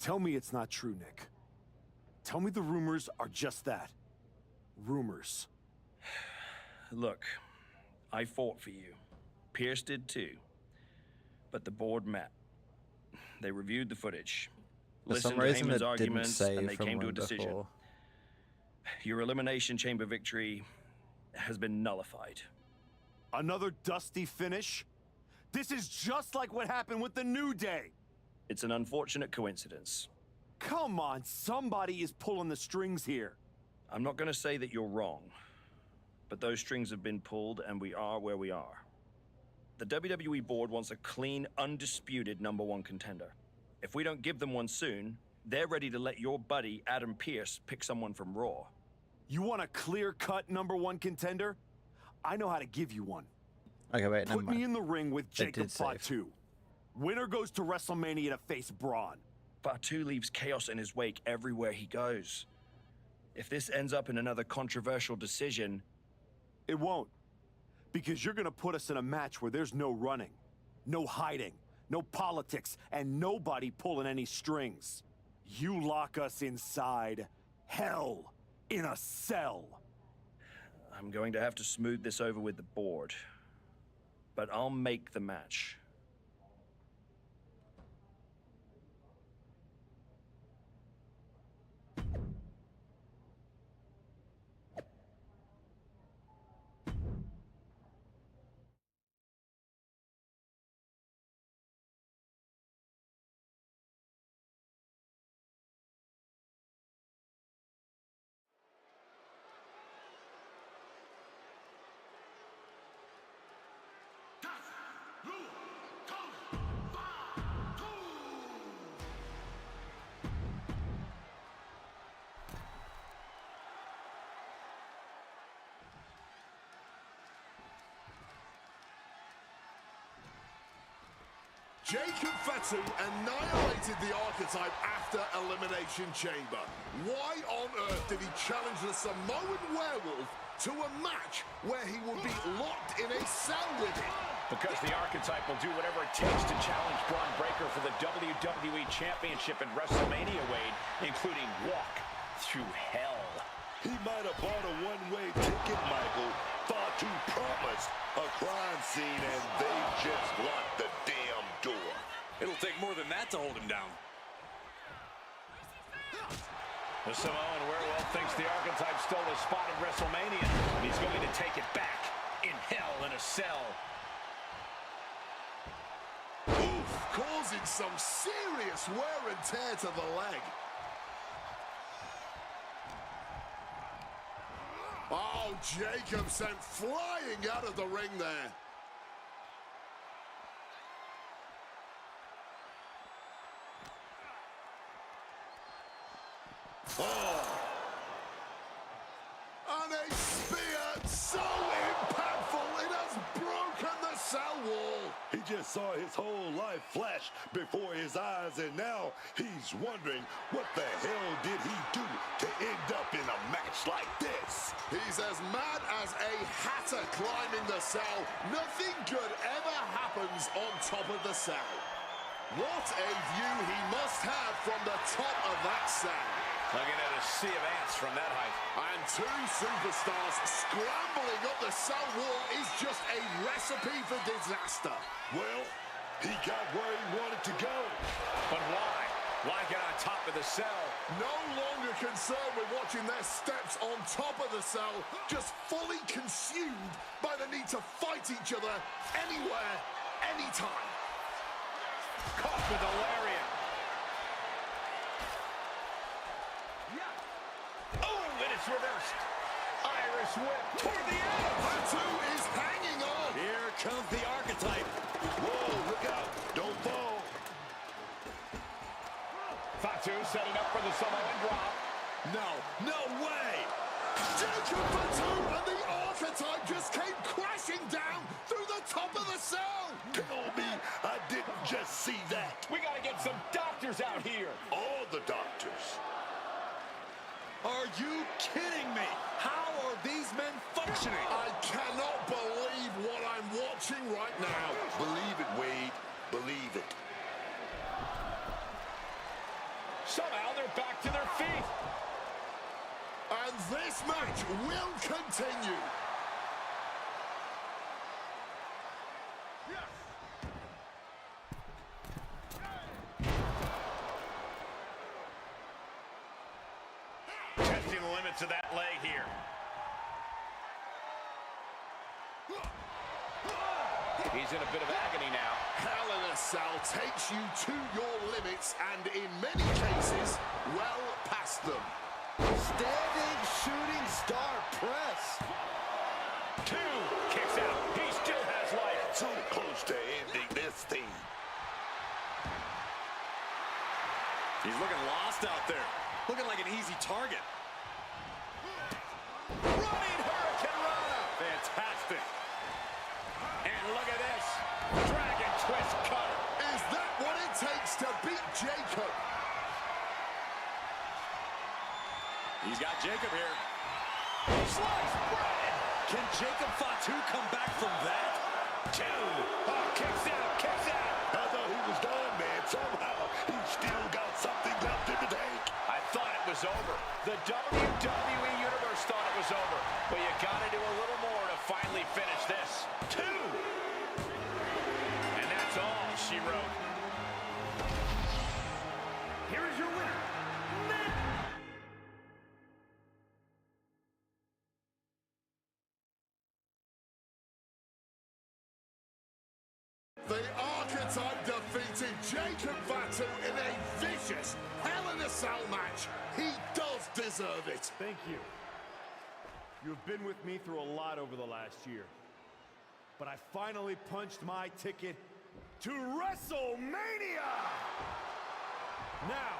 Tell me it's not true, Nick. Tell me the rumors are just that. Rumors. Look, I fought for you. Pierce did too. But the board met. They reviewed the footage, For some listened to reason, Heyman's it didn't arguments, say and they from came to a when decision. before. Your Elimination Chamber victory has been nullified. Another dusty finish? This is just like what happened with the New Day. It's an unfortunate coincidence. Come on, somebody is pulling the strings here. I'm not going to say that you're wrong, but those strings have been pulled and we are where we are. The WWE board wants a clean, undisputed #1 contender. If we don't give them one soon, they're ready to let your buddy Adam Pearce pick someone from Raw. You want a clear-cut #1 contender? I know how to give you one. Okay, wait, never Put me mind. in the ring with Jacob did save. Fatu. Winner goes to Wrestlemania to face Braun. Fatu leaves chaos in his wake everywhere he goes. If this ends up in another controversial decision... It won't. Because you're gonna put us in a match where there's no running, no hiding, no politics, and nobody pulling any strings. You lock us inside hell in a cell. I'm going to have to smooth this over with the board. But I'll make the match. Jacob Fatu annihilated the Archetype after Elimination Chamber. Why on earth did he challenge the Samoan Werewolf to a match where he would be locked in a cell with him? Because the Archetype will do whatever it takes to challenge Braun Breaker for the WWE Championship at WrestleMania, Wade, including walk through hell. He might have bought a one-way ticket, Michael. Fatu promised a crime scene, and they just locked the damn door. It'll take more than that to hold him down. The Samoan Werewolf thinks the Archetype stole a spot at WrestleMania, and he's going to take it back in hell in a cell. Oof, causing some serious wear and tear to the leg. Oh, Jacob sent flying out of the ring there. Oh. And a spear so impactful, it has broken the cell wall. He just saw his whole life flash before his eyes, and now he's wondering what the hell did he do to end up in a match like this? He's as mad as a hatter climbing the cell. Nothing good ever happens on top of the cell. What a view he must have from the top of that cell. Looking at a sea of ants from that height. And two superstars scrambling up the cell wall is just a recipe for disaster. Well, he got where he wanted to go. But why? Why get on top of the cell? No longer concerned with watching their steps on top of the cell, just fully consumed by the need to fight each other anywhere, anytime. Caught with a lariat. Oh, and it's reversed. Irish whip toward the edge. Fatu is hanging on. Here comes the Archetype. Whoa, look out. Don't fall. Fatu setting up for the Samoan drop. No way. Jacob Fatu and the Archetype just came crashing down through the top of the cell. Tell me I didn't just see that. We got to get some doctors out here. All the doctors. Are you kidding me? How are these men functioning? I cannot believe what I'm watching right now. Believe it, Wade. Believe it. Somehow they're back to their feet. And this match will continue. Testing the limits of that leg here. He's in a bit of agony now. Hell in a Cell takes you to your limits and in many cases, well past them. Standing shooting star press. Two kicks out. He still has life. So close to ending this thing. He's looking lost out there. Looking like an easy target. Running Hurricane Rana. Fantastic. And look at this. Dragon twist cutter. Is that what it takes to beat Jacob? He's got Jacob here. Slice bread. Can Jacob Fatu come back from that? Two. Oh, kicks out, kicks out. I thought he was done, man. Somehow he still got something left in the tank. I thought it was over. The WWE Universe thought it was over. But you gotta do a little more to finally finish this. Two. And that's all she wrote. Here is your winner, Matt. The Archetype defeated Jacob Fatu in a vicious Hell in a Cell match. He does deserve it. Thank you. You have been with me through a lot over the last year. But I finally punched my ticket to Wrestlmania! Now,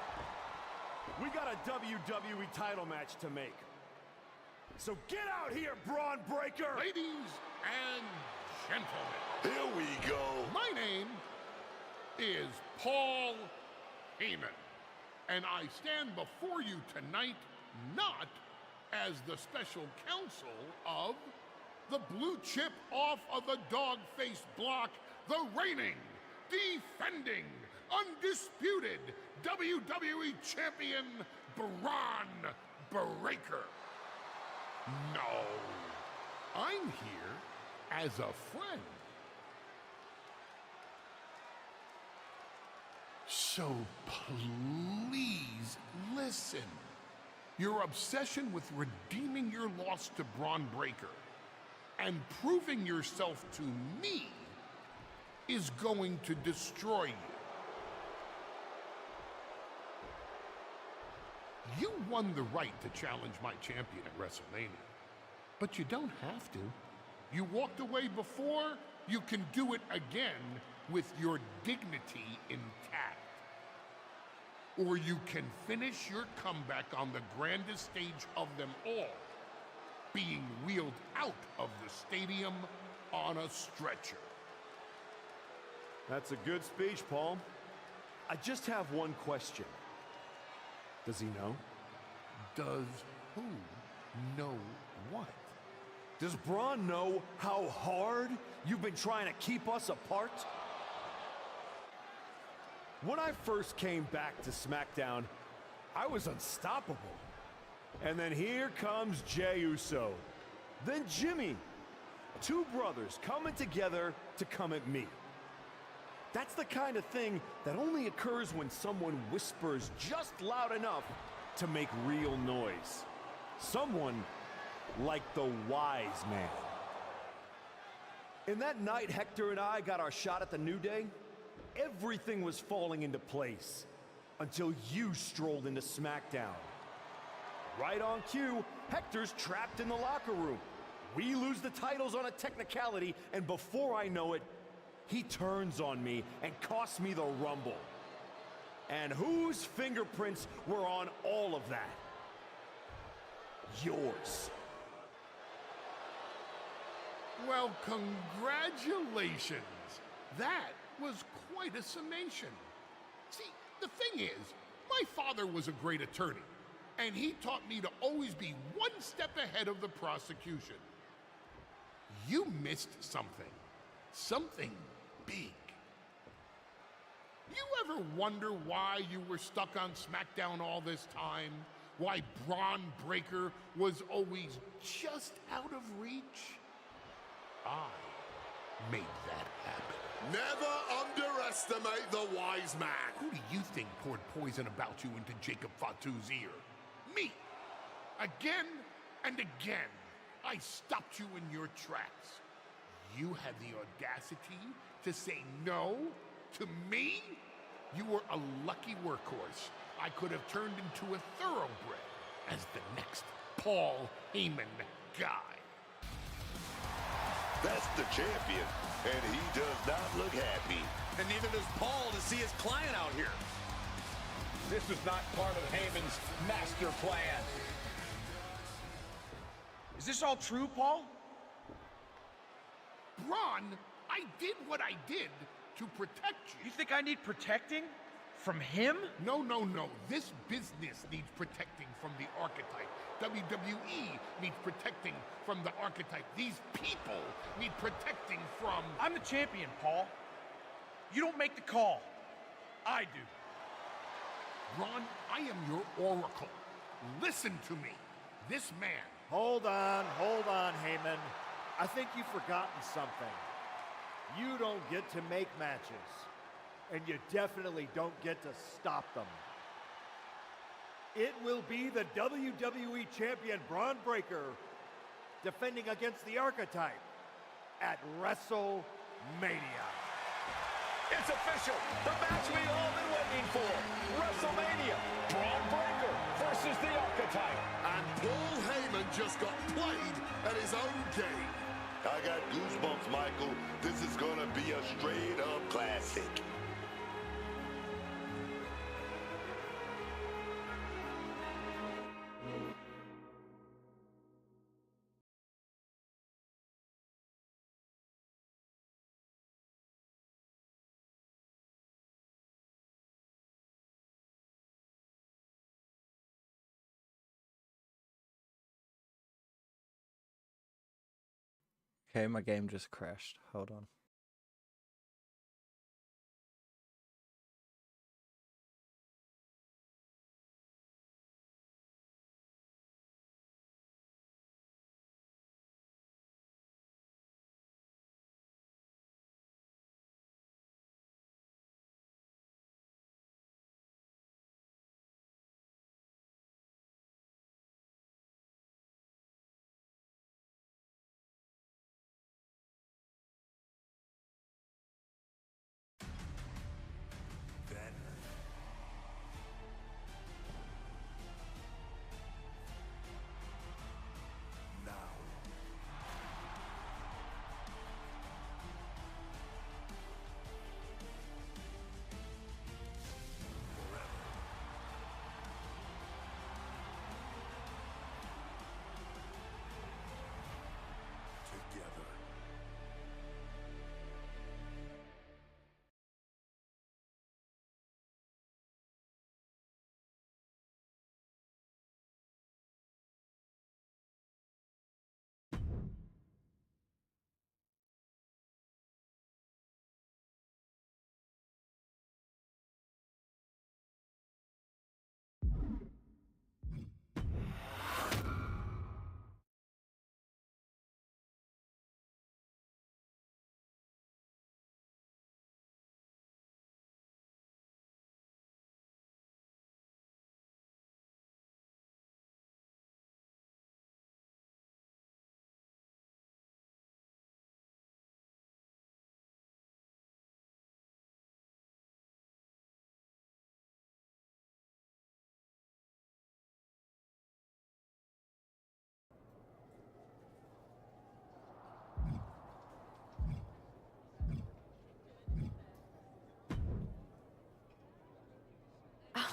we got a WWE title match to make. So get out here, Braun Breaker! Ladies and gentlemen, Here we go. my name is Paul Heyman, and I stand before you tonight not as the special counsel of the blue chip off of the dog-faced block, the reigning, defending, undisputed WWE Champion Braun Breaker. No, I'm here as a friend. So please listen. Your obsession with redeeming your loss to Braun Breaker and proving yourself to me is going to destroy you. You won the right to challenge my champion at WrestleMania, but you don't have to. You walked away before, you can do it again with your dignity intact. Or you can finish your comeback on the grandest stage of them all, being wheeled out of the stadium on a stretcher. That's a good speech, Paul. I just have one question. Does he know? Does who know what? Does Braun know how hard you've been trying to keep us apart? When I first came back to SmackDown, I was unstoppable. And then here comes Jey Uso. Then Jimmy. Two brothers coming together to come at me. That's the kind of thing that only occurs when someone whispers just loud enough to make real noise. Someone like the wise man. And that night Hector and I got our shot at the New Day, everything was falling into place until you strolled into SmackDown. Right on cue, Hector's trapped in the locker room. We lose the titles on a technicality, and before I know it, he turns on me and costs me the Rumble. And whose fingerprints were on all of that? Yours. Well, congratulations. That was quite a summation. See, the thing is, my father was a great attorney, and he taught me to always be one step ahead of the prosecution. You missed something. Something big. You ever wonder why you were stuck on SmackDown all this time? Why Braun Breaker was always just out of reach? I made that happen. Never underestimate the wise man. Who do you think poured poison about you into Jacob Fatu's ear? Me. Again and again, I stopped you in your tracks. You had the audacity to say no to me? You were a lucky workhorse. I could have turned into a thoroughbred as the next Paul Heyman guy. That's the champion, and he does not look happy. And neither does Paul to see his client out here. This is not part of Heyman's master plan. Is this all true, Paul? Braun, I did what I did to protect you. You think I need protecting? From him? No, no, no. This business needs protecting from the archetype. WWE needs protecting from the archetype. These people need protecting from... I'm the champion, Paul. You don't make the call. I do. Braun, I am your oracle. Listen to me. This man... Hold on, Heyman. I think you've forgotten something. You don't get to make matches, and you definitely don't get to stop them. It will be the WWE Champion Braun Breaker defending against the Archetype at WrestleMania. It's official. The match we've all been waiting for. WrestleMania. Braun Breaker versus the Archetype. And Paul Heyman just got played at his own game. I got goosebumps, Michael. This is gonna be a straight-up classic. Okay, my game just crashed. Hold on.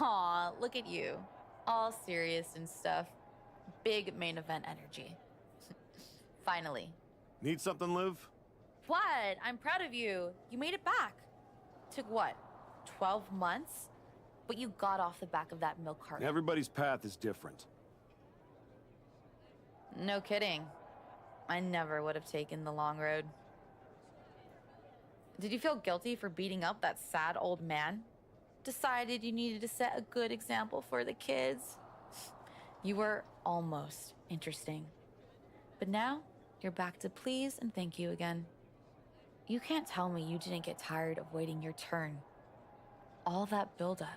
Aw, look at you. All serious and stuff. Big main event energy. Finally. Need something, Liv? What? I'm proud of you. You made it back. Took what? 12 months? But you got off the back of that milk carton. Everybody's path is different. No kidding. I never would have taken the long road. Did you feel guilty for beating up that sad old man? Decided you needed to set a good example for the kids? You were almost interesting. But now, you're back to please and thank you again. You can't tell me you didn't get tired of waiting your turn. All that buildup.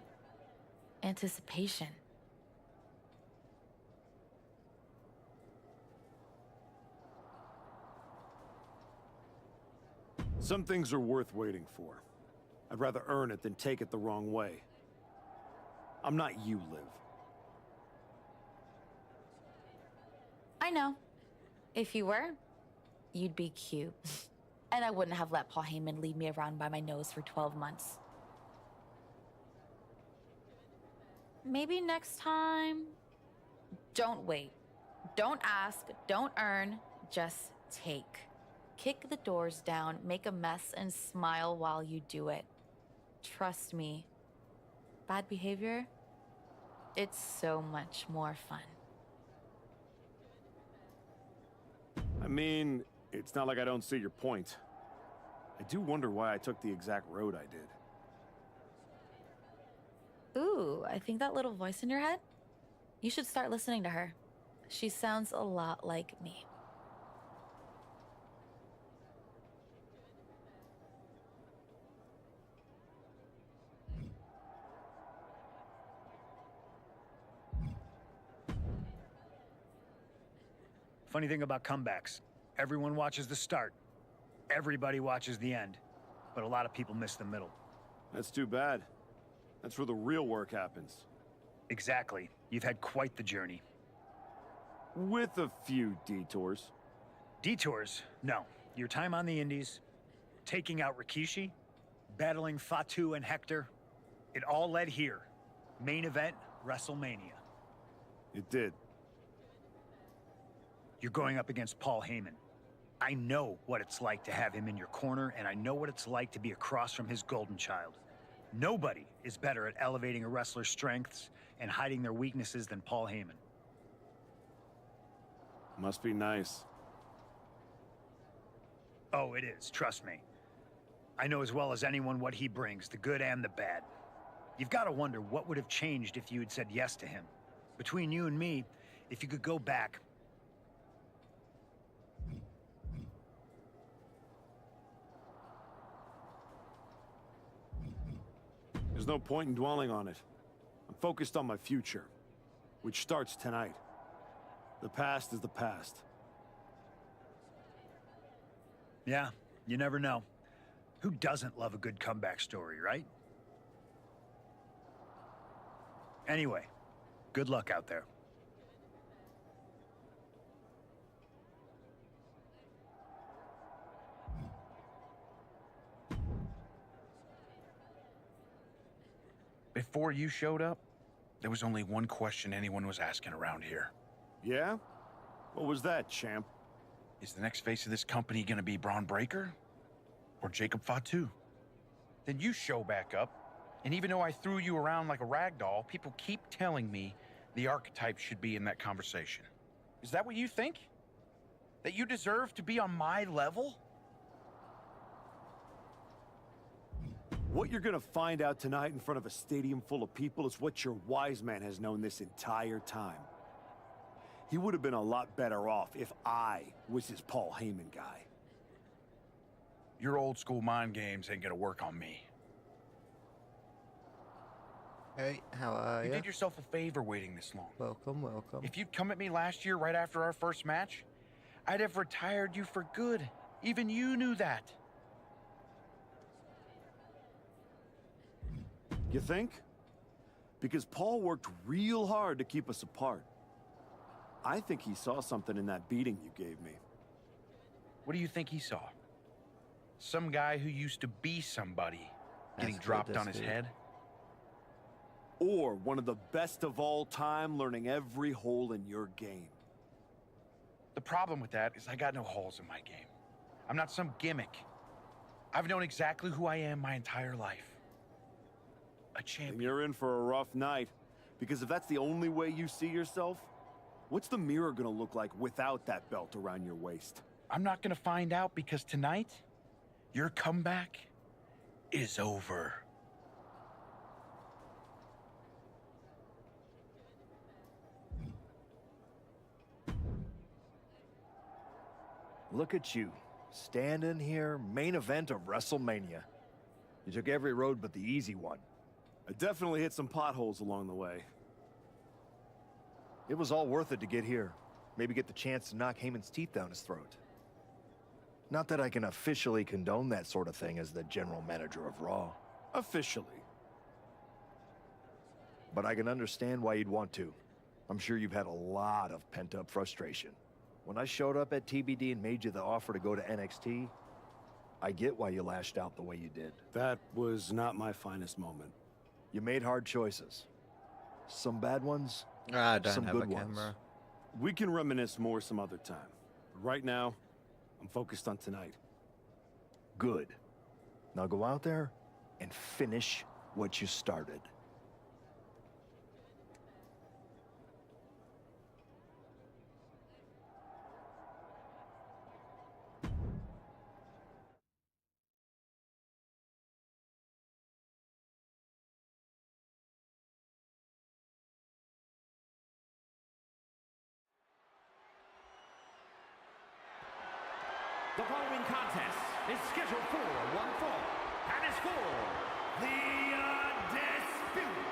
Anticipation. Some things are worth waiting for. I'd rather earn it than take it the wrong way. I'm not you, Liv. I know. If you were, you'd be cute. And I wouldn't have let Paul Heyman lead me around by my nose for 12 months. Maybe next time... Don't wait. Don't ask, don't earn, just take. Kick the doors down, make a mess, and smile while you do it. Trust me. Bad behavior? It's so much more fun. I mean, it's not like I don't see your point. I do wonder why I took the exact road I did. Ooh, I think that little voice in your head? You should start listening to her. She sounds a lot like me. Funny thing about comebacks, everyone watches the start. Everybody watches the end. But a lot of people miss the middle. That's too bad. That's where the real work happens. Exactly. You've had quite the journey. With a few detours. Detours? No. Your time on the Indies, taking out Rikishi, battling Fatu and Hector, it all led here. Main event, Wrestlemania. It did. You're going up against Paul Heyman. I know what it's like to have him in your corner, and I know what it's like to be across from his golden child. Nobody is better at elevating a wrestler's strengths and hiding their weaknesses than Paul Heyman. Must be nice. Oh, it is, trust me. I know as well as anyone what he brings, the good and the bad. You've got to wonder what would have changed if you had said yes to him. Between you and me, if you could go back... There's no point in dwelling on it. I'm focused on my future, which starts tonight. The past is the past. Yeah, you never know. Who doesn't love a good comeback story, right? Anyway, good luck out there. Before you showed up, there was only one question anyone was asking around here. Yeah? What was that, champ? Is the next face of this company gonna be Braun Breaker? Or Jacob Fatu? Then you show back up, and even though I threw you around like a rag doll, people keep telling me the archetype should be in that conversation. Is that what you think? That you deserve to be on my level? What you're gonna find out tonight in front of a stadium full of people is what your wise man has known this entire time. He would have been a lot better off if I was his Paul Heyman guy. Your old school mind games ain't gonna work on me. Hey, how are You you? did yourself a favor waiting this long. Welcome, welcome. If you'd come at me last year right after our first match, I'd have retired you for good. Even you knew that. You think? Because Paul worked real hard to keep us apart. I think he saw something in that beating you gave me. What do you think he saw? Some guy who used to be somebody getting That's dropped good, on that's his good. head? Or one of the best of all time learning every hole in your game. The problem with that is I got no holes in my game. I'm not some gimmick. I've known exactly who I am my entire life. A And champion. you're in for a rough night. Because if that's the only way you see yourself, what's the mirror gonna look like without that belt around your waist? I'm not gonna find out because tonight, your comeback is over. Look at you, standing here, main event of Wrestlemania. You took every road but the easy one. I definitely hit some potholes along the way. It was all worth it to get here. Maybe get the chance to knock Heyman's teeth down his throat. Not that I can officially condone that sort of thing as the general manager of Raw. Officially. But I can understand why you'd want to. I'm sure you've had a lot of pent-up frustration. When I showed up at TBD and made you the offer to go to NXT, I get why you lashed out the way you did. That was not my finest moment. You made hard choices. Some bad ones, I don't some have good a ones. camera. We can reminisce more some other time. Right now, I'm focused on tonight. Good. Now go out there and finish what you started. The following contest is scheduled for one fall and is for the Undisputed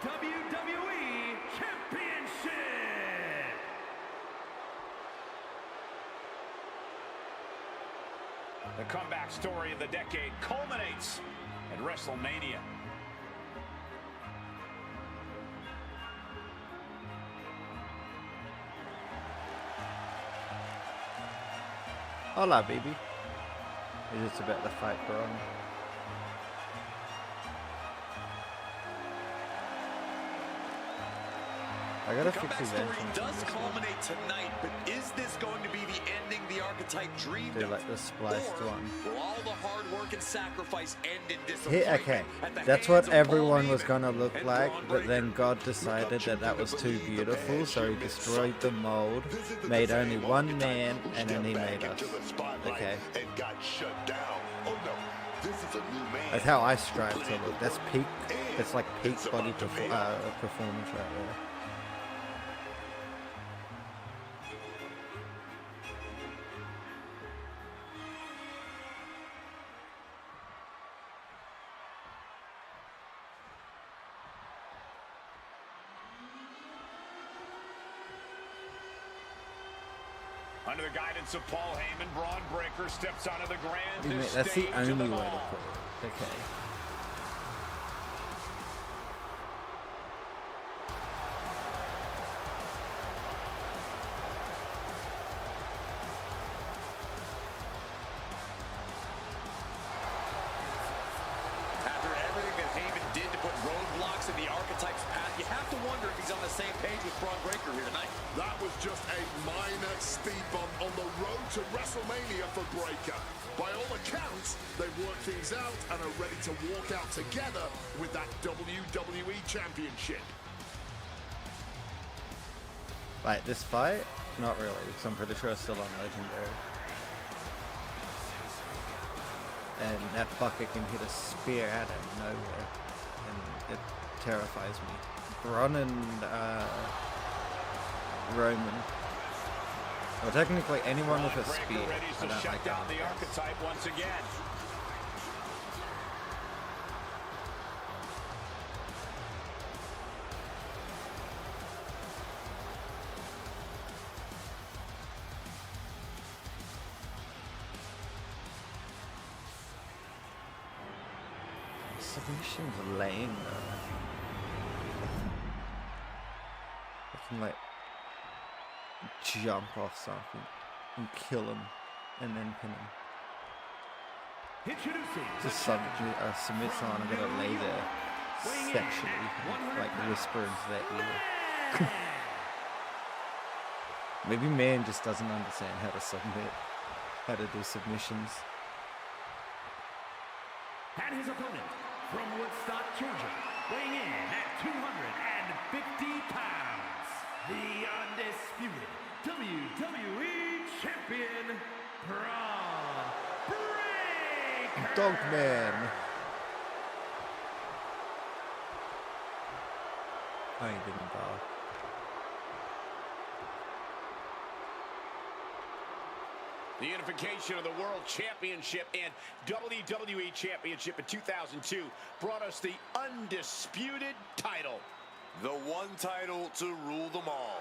WWE Championship. The comeback story of the decade culminates at Wrestlemania. Hola, baby. Is it about the fight, bro? I gotta The fix comeback his story entrance. does culminate tonight, but is this going to be the ending the archetype dreamed Do of? like the spliced Or one. will all the hard work and sacrifice end in disappointment? Here, okay, at the that's hands what of Paul everyone was Heyman gonna look and like, Braun but then Breaker? God decided that that was too beautiful, so he destroyed the mold, made only one man, and then he made us. Okay. And got shut down. Oh no, this is a new man. That's how I strive to look. That's peak. That's like peak body performance right there. Under the guidance of Paul Heyman, Braun Breaker steps onto the grandest That's the stage only of way them to all. put it. Okay. After everything that Heyman did to put roadblocks in the archetype's path, you have to wonder if he's on the same page with Braun Breaker here tonight. That was just a minor speed bump on the road to WrestleMania for Breaker. By all accounts, they've worked things out and are ready to walk out together with that WWE Championship. Like this fight? Not really, because I'm pretty sure it's still on Legendary. And that fucker can hit a spear out of nowhere, and it terrifies me. Braun and Roman, well, technically anyone with a spear, Ready I to don't shut like down that. the archetype once again. Submission's lame though. I can like jump off something and kill him and then pin him. Introducing Just submit someone, I gotta lay there sexually, like whisper into their ear. Maybe man just doesn't understand how to submit, how to do submissions. And his opponent from Woodstock, Georgia, weighing in at 250 pounds, the undisputed WWE Champion, Braun Breaker. Dogman. Oh, he didn't die. The unification of the World Championship and WWE Championship in 2002 brought us the undisputed title. The one title to rule them all.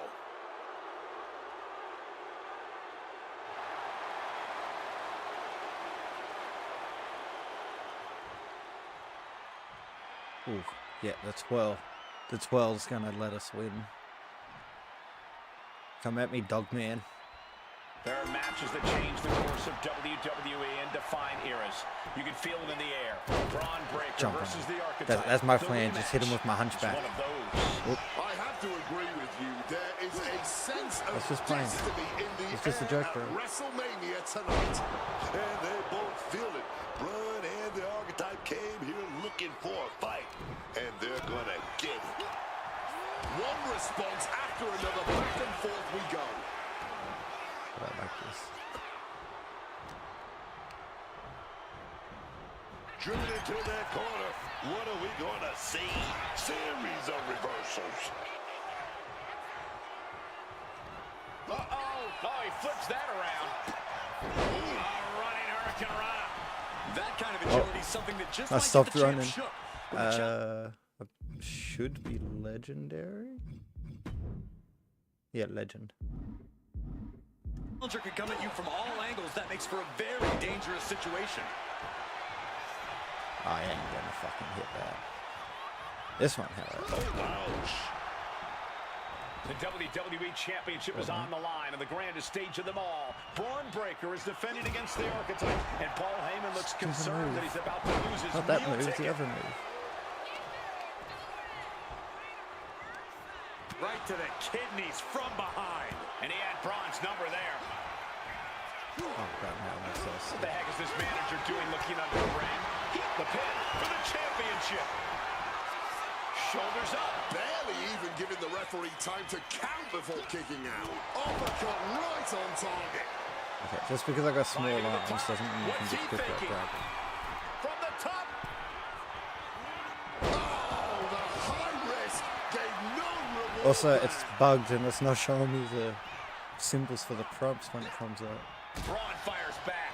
Ooh, yeah, the 12. The 12's gonna let us win. Come at me, Dogman. There are matches that change the course of WWE and define eras. You can feel them in the air. Braun Breaker Jump on versus him. the archetype. That's my The plan. Just hit him with my rematch is hunchback. one of those. Oop. I have to agree with you. There is a sense of That's just playing. destiny in the It's just a air joke, bro. at WrestleMania tonight. And they both feel it. Braun and the archetype came here looking for a fight. And they're gonna get it. One response after another, back and forth we go. I like this. Driven into that corner. What are we gonna see? Series of reversals. Uh-oh. Oh, he flips that around. A running Hurricane Rana. That kind of agility is something that just I might get stopped the champ running. shook. When the Should be legendary. Yeah, legend. challenger can come at you from all angles. That makes for a very dangerous situation. I ain't gonna fucking hit that. This one, however. The WWE Championship is on the line on the grandest stage of them all. Braun Breaker is defending against the archetype, and Paul Heyman looks concerned that he's about to lose his Not that meal move, ticket. the other move. Right to the kidneys from behind. And he had Braun's number there. Oh, God, no, that's us. What the heck is this manager doing looking under the ring? The pin for the championship. Shoulders up. Barely even giving the referee time to count before kicking out. Uppercut right on target. Okay, just because I got small arms doesn't mean you can just pick up grabbing. From the top. Oh, the high risk gave no reward. Also, it's bugged and it's not showing me the symbols for the prompts when it comes out. Braun fires back.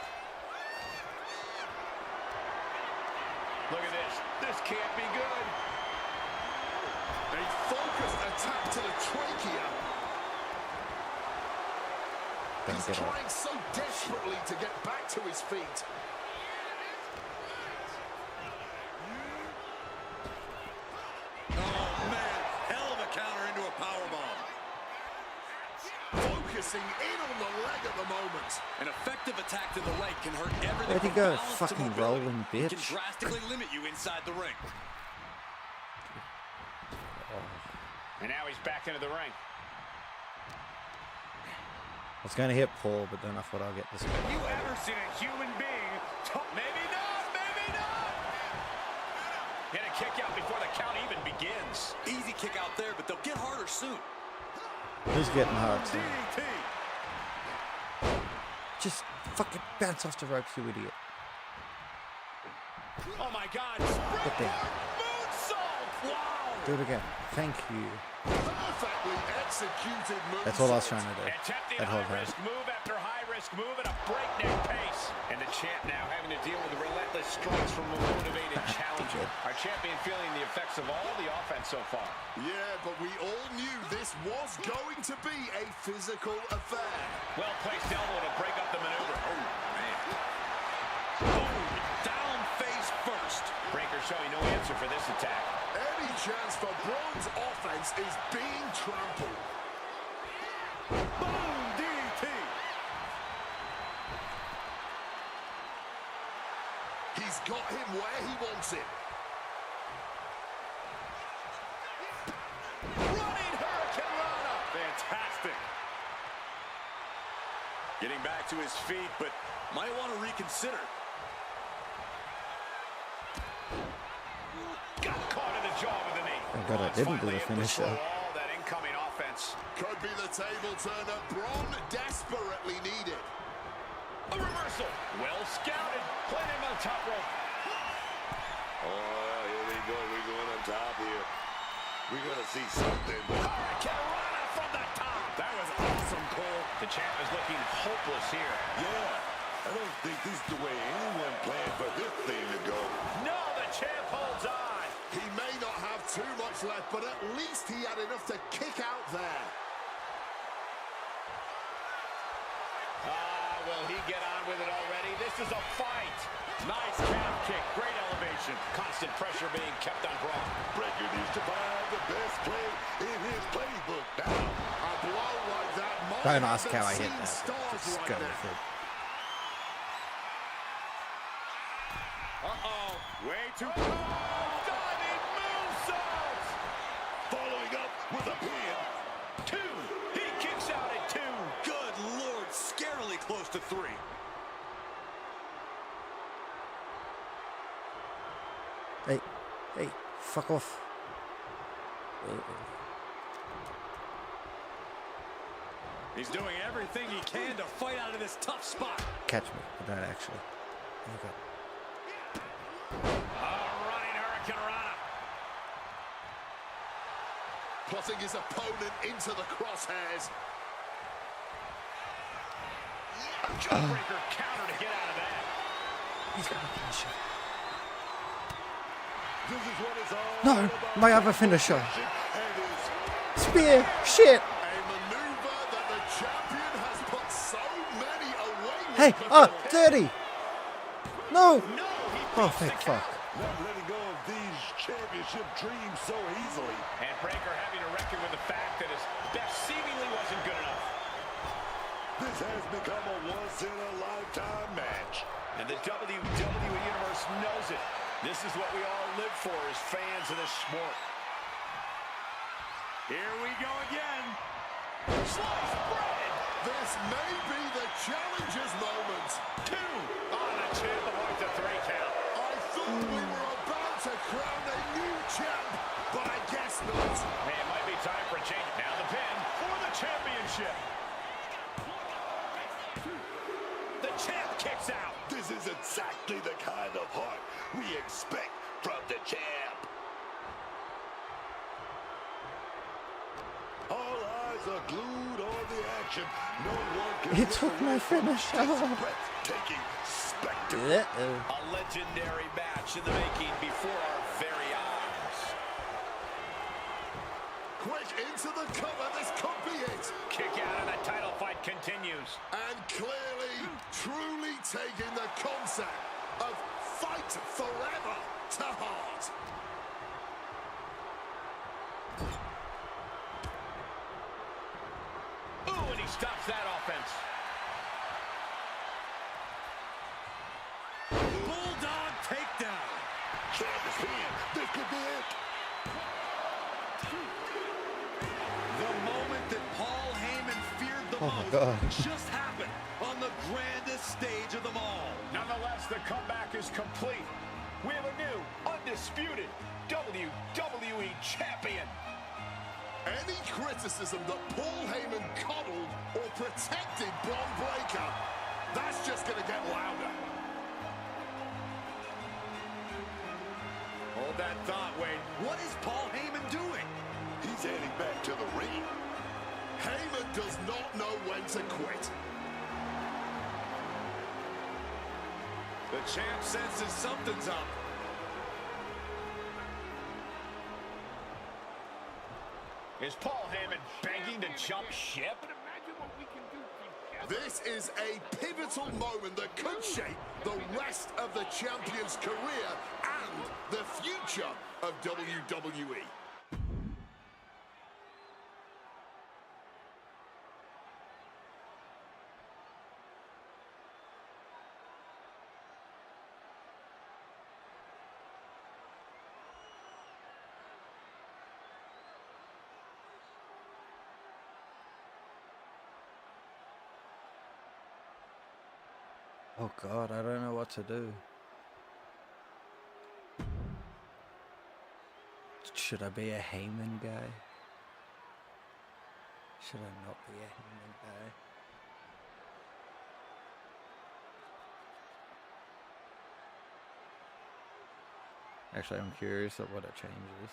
Look at this. This can't be good. A focused attack to the trachea. He's trying so desperately to get back to his feet. Oh, man. Hell of a counter into a powerbomb. Focusing in on the leg at the moment. An effective attack to the leg can hurt everything. Where'd he from go, balance to fucking mobility. rolling It can bitch? drastically limit you inside the ring. And now he's back into the ring. I was going to hit Paul, but then I thought I'll get this guy. Have you ever seen a human being? Maybe not, maybe not. Get a kick out before the count even begins. Easy kick out there, but they'll get harder soon. Who's getting hard too? DDT. Just fucking bounce off the ropes, you idiot. Oh my God. Get there. Moonsault. Wow. Do it again. Thank you. Perfectly executed move. That's all I was trying to do. Attempting That whole time. high-risk move after high-risk move at a breakneck pace. And the champ now having to deal with the relentless strikes from a motivated challenger. Our champion feeling the effects of all the offense so far. Yeah, but we all knew this was going to be a physical affair. Well-placed elbow to break up the maneuver. Oh, man. Boom. Down face first. Breaker showing no answer for this attack. Any chance for Braun's offense is being trampled. Boom! DDT. He's got him where he wants him. Running Hurricanrana. Fantastic. Getting back to his feet, but might want to reconsider. Got caught in the jaw with a knee. Thank God I didn't do the finisher. All that incoming offense. Could be the table turner Braun desperately needed. A reversal. Well scouted. Playing him on the top rope. Oh, here we go. We're going on top here. We're going to see something. Hurricanrana from the top. That was awesome, Cole. The champ is looking hopeless here. Yeah, I don't think this is the way anyone planned for this thing to go. No, the champ holds on. He may not have too much left, but at least he had enough to kick out there. Will he get on with it already? This is a fight. Nice calf kick. Great elevation. Constant pressure being kept on Braun. Breaker needs to find the best play in his playbook now. A blow like that might Don't have ask how I hit seen that. stars Just right go now. with it. Uh-oh. Way too close. Diving moonsault. Following up with a pin. 2. He kicks out at 2. Good Lord, scarily close to 3. Hey, fuck off. He's doing everything he can to fight out of this tough spot. Catch me, but not actually. Okay. Running Hurricanrana. Putting his opponent into the crosshairs. A jawbreaker counter to get out of that. He's got a finisher. This is what it's all No, about. my other finisher. And it's Spear! Shit! A maneuver that the champion has put so many away with. Hey, before. dirty! No! No, he Oh, beats thank the fuck. count. not letting go of these championship dreams so easily. And Breaker having to reckon with the fact that his best seemingly wasn't good enough. This has become a once-in-a-lifetime match. And the WWE Universe knows it. This is what we all live for as fans of this sport. Here we go again. Sliced bread! This may be the challenger's moment. 2. Oh, the champ avoids a 3 count. I thought we were about to crown a new champ, but I guess not. Hey, it might be time for a change. Now the pin for the championship. The champ kicks out. This is exactly the kind of heart we expect from the champ. All eyes are glued on the action. No one can. He took my finish. Breathtaking spectacle. A legendary match in the making before our very eyes. Quick into the cover, this could be it. Kick out and the title fight continues. And clearly, truly taking the concept of fight forever to heart. Ooh, and he stops that offense. Bulldog takedown. Champ is pinned. This could be it. The moment that Paul Heyman feared the most God. just happened on the grandest stage of them all. Nonetheless, the comeback is complete. We have a new, undisputed WWE Champion. Any criticism that Paul Heyman coddled or protected Bron Breakker, that's just going to get louder. Hold that thought, Wade. What is Paul Heyman doing? He's heading back to the ring. Heyman does not know when to quit. The champ senses something's up. Is Paul Heyman begging to jump ship? This is a pivotal moment that could shape the rest of the champion's career and the future of WWE. Oh God, I don't know what to do. Should I be a Heyman guy? Should I not be a Heyman guy? Actually, I'm curious at what it changes.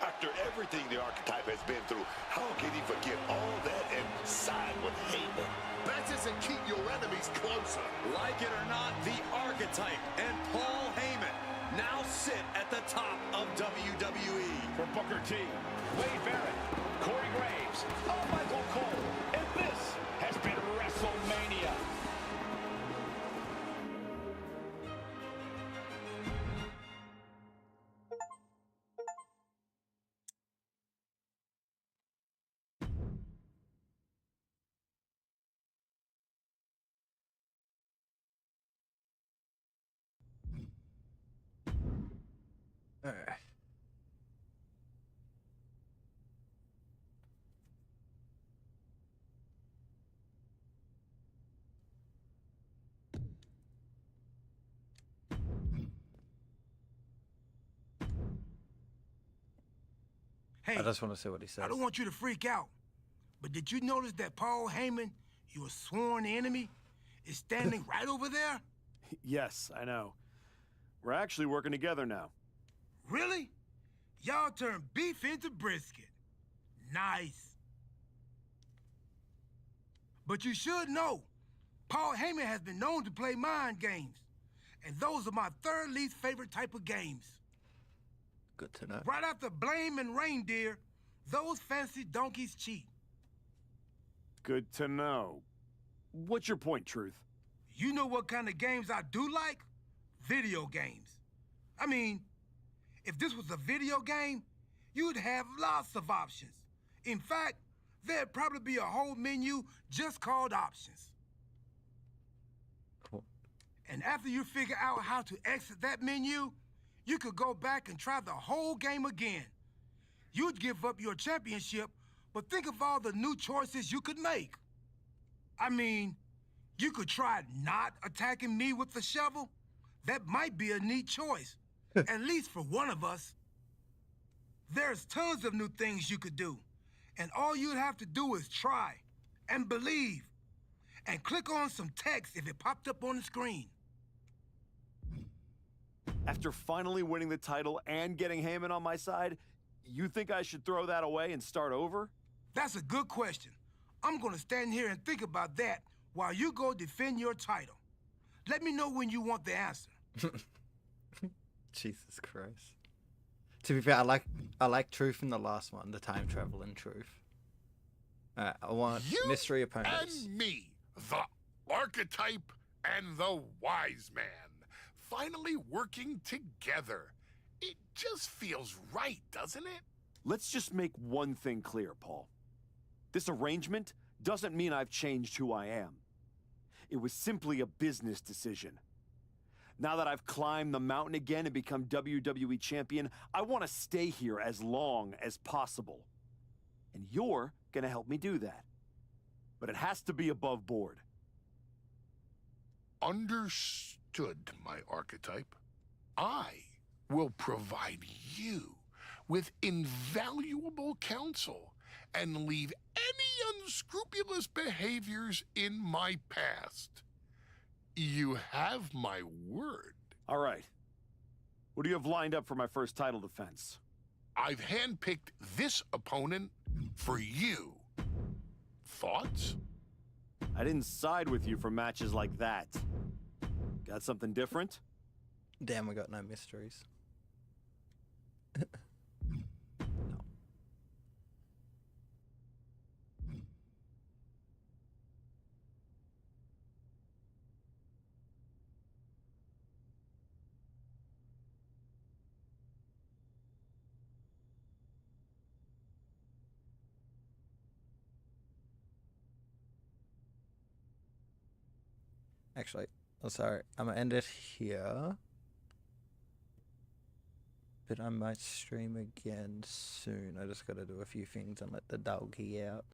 After everything the Archetype has been through, how can he forget all that and side with Heyman? Better to keep your enemies closer. Like it or not, the Archetype and Paul Heyman now sit at the top of WWE. For Booker T, Wade Barrett, Corey Graves, Michael Cole, and this has been Wrestlmania. Hey, I just want to see what he says. I don't want you to freak out, But did you notice that Paul Heyman, your sworn enemy, is standing right over there? Yes, I know. We're actually working together now. Really? Y'all turned beef into brisket. Nice. But you should know, Paul Heyman has been known to play mind games. And those are my third least favorite type of games. Good to know. Right after blame and reindeer, those fancy donkeys cheat. Good to know. What's your point, Truth? You know what kind of games I do like? Video games. I mean, if this was a video game, you'd have lots of options. In fact, there'd probably be a whole menu just called options. Cool. And after you figure out how to exit that menu, you could go back and try the whole game again. You'd give up your championship, but think of all the new choices you could make. I mean, you could try not attacking me with the shovel. That might be a neat choice, at least for one of us. There's tons of new things you could do, and all you'd have to do is try and believe and click on some text if it popped up on the screen. After finally winning the title and getting Heyman on my side, you think I should throw that away and start over? That's a good question. I'm gonna stand here and think about that while you go defend your title. Let me know when you want the answer. Jesus Christ. To be fair, I like Truth in the last one, the time travel in Truth. I want You mystery opponents. and me, the archetype and the wise man, finally working together. It just feels right, doesn't it? Let's just make one thing clear, Paul. This arrangement doesn't mean I've changed who I am. It was simply a business decision. Now that I've climbed the mountain again and become WWE champion, I want to stay here as long as possible. And you're gonna help me do that. But it has to be above board. Understood, my archetype. I will provide you with invaluable counsel and leave any unscrupulous behaviors in my past. You have my word. All right. What do you have lined up for my first title defense? I've handpicked this opponent for you. Thoughts? I didn't side with you for matches like that. Got something different? Damn, we got no mysteries. Actually, oh, sorry, I'm gonna end it here. But I might stream again soon. I just gotta do a few things and let the doggy out.